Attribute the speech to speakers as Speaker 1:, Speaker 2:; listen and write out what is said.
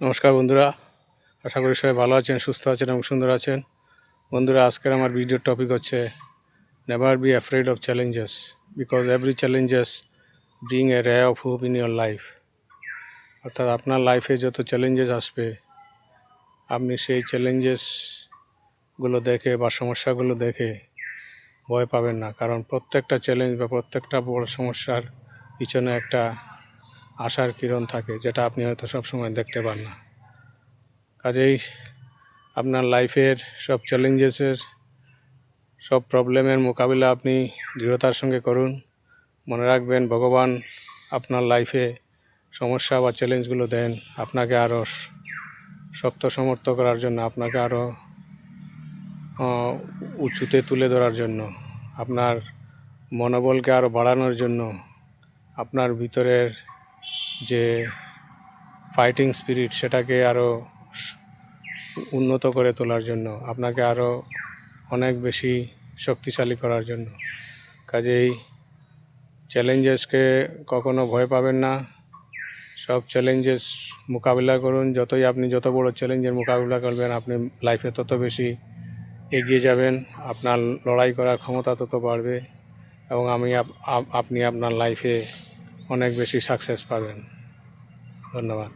Speaker 1: নমস্কার বন্ধুরা, আশা করি সবাই ভালো আছেন, সুস্থ আছেন এবং সুন্দর আছেন। বন্ধুরা, আজকের আমার ভিডিওর টপিক হচ্ছে never be afraid of challenges because every challenges bring a রে of hope in your life. অর্থাৎ আপনার লাইফে যত চ্যালেঞ্জেস আসবে, আপনি সেই চ্যালেঞ্জেসগুলো দেখে বা সমস্যাগুলো দেখে ভয় পাবেন না, কারণ প্রত্যেকটা চ্যালেঞ্জ বা প্রত্যেকটা বড় সমস্যার পিছনে একটা আশার কিরণ থাকে, যেটা আপনি হয়তো সবসময় দেখতে পান না। কাজেই আপনার লাইফের সব চ্যালেঞ্জেসের সব প্রবলেমের মোকাবিলা আপনি দৃঢ়তার সঙ্গে করুন। মনে রাখবেন, ভগবান আপনার লাইফে সমস্যা বা চ্যালেঞ্জগুলো দেন আপনাকে আরও শক্ত সমর্থ করার জন্য, আপনাকে আরও উঁচুতে তুলে ধরার জন্য, আপনার মনোবলকে আরও বাড়ানোর জন্য, আপনার ভিতরের যে ফাইটিং স্পিরিট সেটাকে আরও উন্নত করে তোলার জন্য, আপনাকে আরও অনেক বেশি শক্তিশালী করার জন্য। কাজেই চ্যালেঞ্জেসকে কখনো ভয় পাবেন না, সব চ্যালেঞ্জেস মোকাবিলা করুন। যত বড় চ্যালেঞ্জের মোকাবিলা করবেন, আপনি লাইফে তত বেশি এগিয়ে যাবেন, আপনার লড়াই করার ক্ষমতা তত বাড়বে এবং আপনি আপনার লাইফে অনেক বেশি সাকসেস পাবেন। ধন্যবাদ।